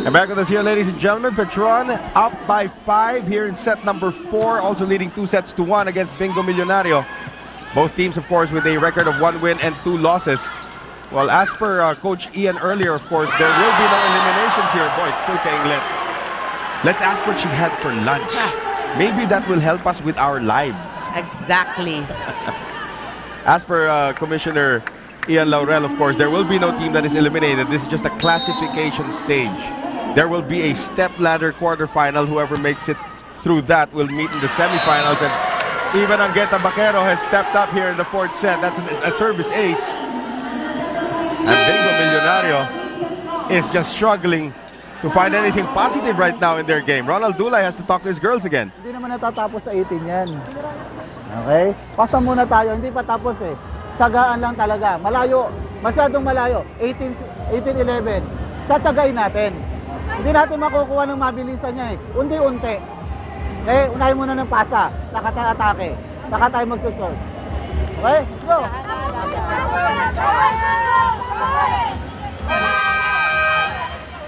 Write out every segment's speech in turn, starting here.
And back with us here, ladies and gentlemen, Petron up by 5 here in set number 4, also leading 2-1 against Bingo Millonario. Both teams, of course, with a record of 1 win and 2 losses. Well, as per Coach Ian earlier, of course, there will be no eliminations here. Boy, Tulka Inglet. Let's ask what she had for lunch. Maybe that will help us with our lives. Exactly. As per Commissioner Ian Laurel, of course, there will be no team that is eliminated. This is just a classification stage. There will be a step-ladder quarterfinal. Whoever makes it through that will meet in the semifinals. And even Angueta Baquero has stepped up here in the 4th set. That's a service ace. And Bingo Millonario is just struggling to find anything positive right now in their game. Ronald Dulay has to talk to his girls again. Hindi naman natatapos sa 18 yan. Okay? Pasa muna tayo. Hindi pa tapos eh. Sagaan lang talaga. Malayo. Masyadong malayo. 18-11. Satsagain natin. Hindi natin makukuha ng mabilisan niya eh. Unti-unti. Okay? Unahin muna ng pasa. Saka tayo atake. Saka tayo magsusunod. Okay? Go!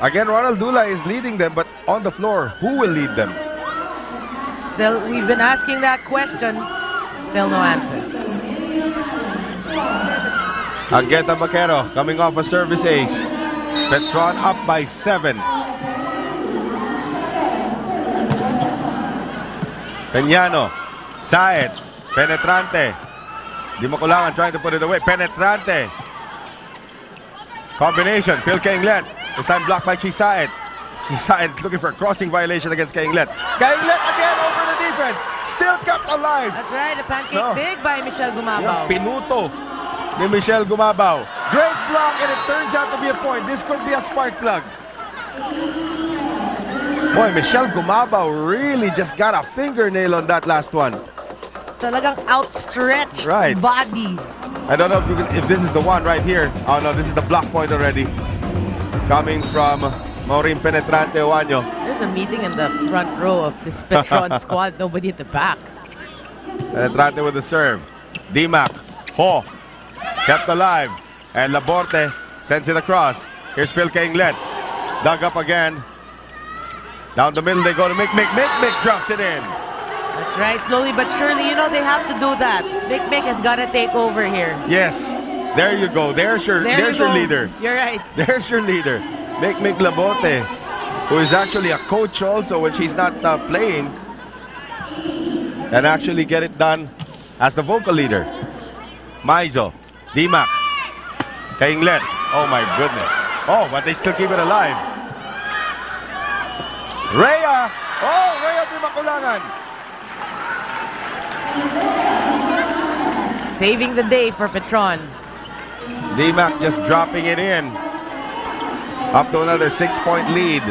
Again, Ronald Dulay is leading them, but on the floor, who will lead them? Still, we've been asking that question. Still no answer. Angueta Baquero coming off a service ace. Petron up by 7. Peñano, Saed, Penetrante. Di Makulangan trying to put it away. Penetrante. Combination, Phil Kainglet. This time blocked by Chisaed. Chisaed looking for a crossing violation against Kainglet. Kainglet again over the defense. Still kept alive. That's right, a pancake dig by Michelle Gumabao. Pinuto ni Michelle Gumabao. Great block, and it turns out to be a point. This could be a spark plug. Boy, Michelle Gumabao really just got a fingernail on that last one. Talagang outstretched body. I don't know if this is the one right here. Oh no, this is the block point already. Coming from Maureen Penetrante Oaño. There's a meeting in the front row of this Petron squad. Nobody at the back. Penetrante with the serve. Dimac. Ho. Kept alive. And Laborte sends it across. Here's Phil Kainglet. Dug up again. Down the middle they go to Mick. Mick drops it in. That's right. Slowly but surely, you know they have to do that. Mick has got to take over here. Yes. There you go. There's your leader. You're right. There's your leader. Mick Laborte, who is actually a coach also when she's not playing. And actually get it done as the vocal leader. Maizo. Dimac. Kainglet. Oh my goodness. Oh, but they still keep it alive. Rhea. Oh, Rhea Di Makulangan. Saving the day for Petron. Dimac just dropping it in. Up to another 6-point lead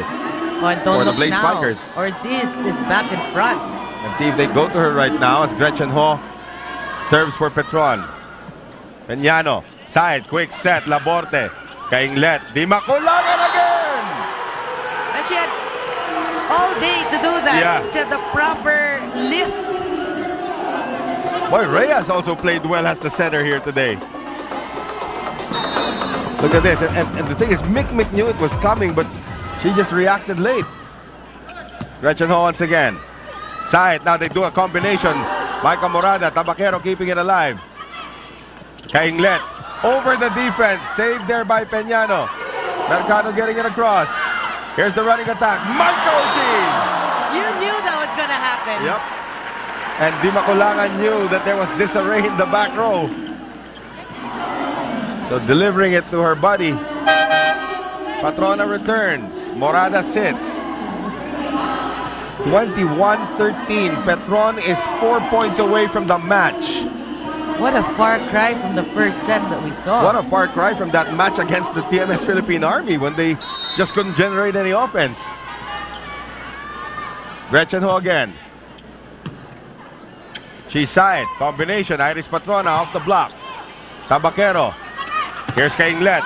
for the Blaze Spikers. Ortiz is back in front. And see if they go to her right now as Gretchen Ho serves for Petron. Peñano, side, quick set, Laborte, Kainglet, Di Makulangan again! And she had all day to do that. Yeah. She had the proper lift. Boy, Reyes also played well as the center here today. Look at this, and the thing is, Mick knew it was coming, but she just reacted late. Gretchen Ho once again. Side, now they do a combination. Micah Morada, Tabaquero keeping it alive. Kainglet, over the defense, saved there by Peñano. Mercado getting it across. Here's the running attack. Micah Ortiz! You knew that was going to happen. Yep. And Di Makulangan knew that there was disarray in the back row. So delivering it to her buddy. Patrona returns. Morada sits. 21-13. Petron is 4 points away from the match. What a far cry from the first set that we saw. What a far cry from that match against the TMS Philippine Army when they just couldn't generate any offense. Gretchen Ho again. She's side. Combination. Iris Patrona off the block. Tabaquero. Here's Kainglet.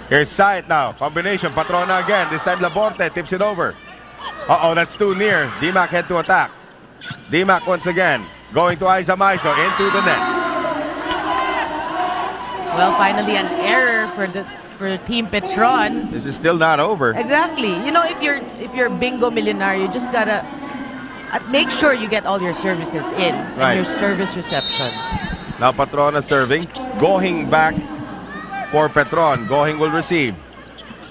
Here's side now. Combination. Patrona again. This time Laborte tips it over. Uh-oh, that's too near. Dimac head to attack. Dimac once again. Going to Aiza Maizo into the net. Well, finally an error for Team Petron. This is still not over. Exactly. You know, if you're Bingo Millionaire, you just gotta make sure you get all your services in Right. and your service reception. Now Patrona serving. Going back for Petron. Going will receive.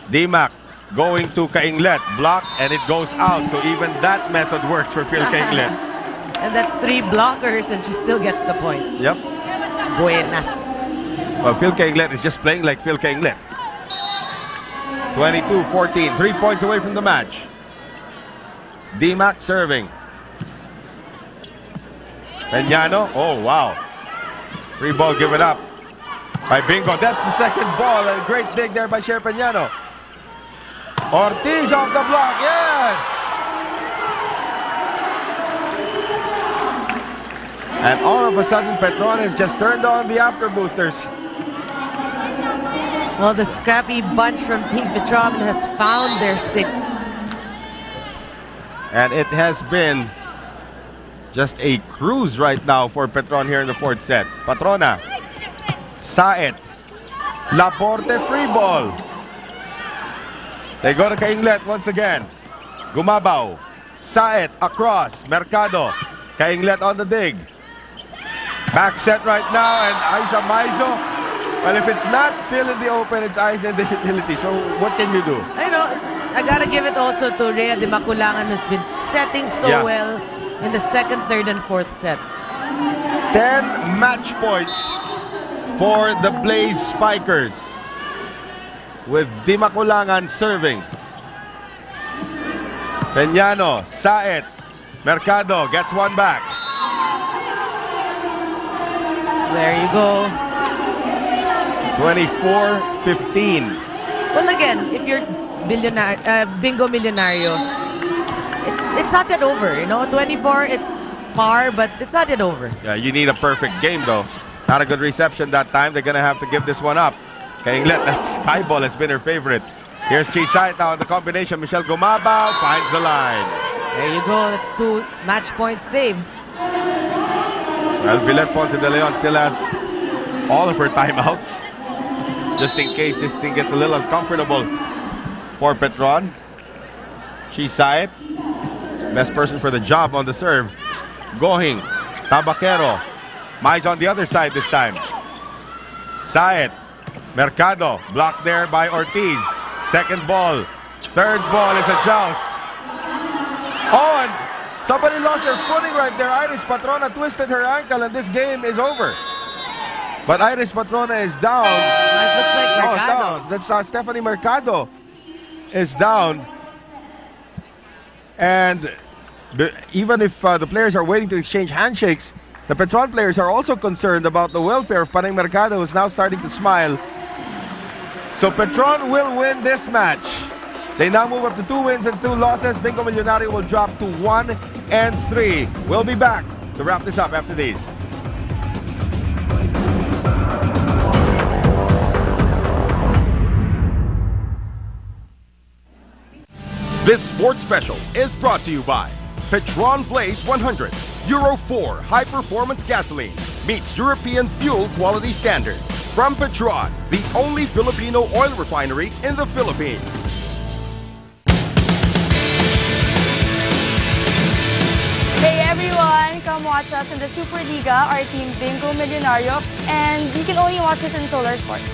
Dimac going to Kainglet. Block and it goes out. So even that method works for Phil Kainglet. And that's 3 blockers and she still gets the point. Yep. Buenas. Well, Phil Kainglet is just playing like Phil Kainglet. 22-14. 3 points away from the match. Dimac serving. Peñano. Oh, wow. Free ball given up by Bingo. That's the second ball. A great dig there by Sher Peñano. Ortiz off the block. Yes! And all of a sudden, Petron has just turned on the after boosters. Well, the scrappy bunch from Team Petron has found their 6. And it has been just a cruise right now for Petron here in the 4th set. Patrona. Saet. Laporte free ball. They go to Kainglet once again. Gumabaw. Saet across. Mercado. Kainglet on the dig. Back set right now and Aiza Maizo. Well, if it's not Phil in the open, it's Aiza in the utility. So what can you do? I know. I gotta give it also to Rhea de Maculangan, who's been setting so Yeah. well in the 2nd, 3rd, and 4th set. 10 match points for the Blaze Spikers. With Dimaculangan serving. Peñano, Saet, Mercado gets one back. There you go. 24-15. Well, again, if you're Bingo Millionario, it's not yet over. You know, 24, it's par, but it's not yet over. Yeah, you need a perfect game though. Not a good reception that time. They're gonna have to give this one up. Kainglet, that sky ball has been her favorite. Here's Chisay now in the combination. Michelle Gumabaw finds the line. There you go. That's 2 match points saved. Well, Villet Ponce de Leon still has all of her timeouts. Just in case this thing gets a little uncomfortable for Petron. Chisay, best person for the job on the serve. Gohing, Tabaquero. Mais on the other side this time. Saet, Mercado, blocked there by Ortiz. Second ball. Third ball is a joust. Oh, and somebody lost their footing right there. Iris Patrona twisted her ankle and this game is over. But Iris Patrona is down. It looks like Oh, Mercado. down. That's Stephanie Mercado is down. And even if the players are waiting to exchange handshakes, the Petron players are also concerned about the welfare of Panay Mercado, who is now starting to smile. So Petron will win this match. They now move up to 2 wins and 2 losses. Bingo Millionario will drop to 1 and 3. We'll be back to wrap this up after these. This sports special is brought to you by Petron Blaze 100, Euro 4 high-performance gasoline, meets European fuel quality standards. From Petron, the only Filipino oil refinery in the Philippines. Hey everyone, come watch us in the Superliga, our team Bingo Millionario, and you can only watch us in Solar Sports.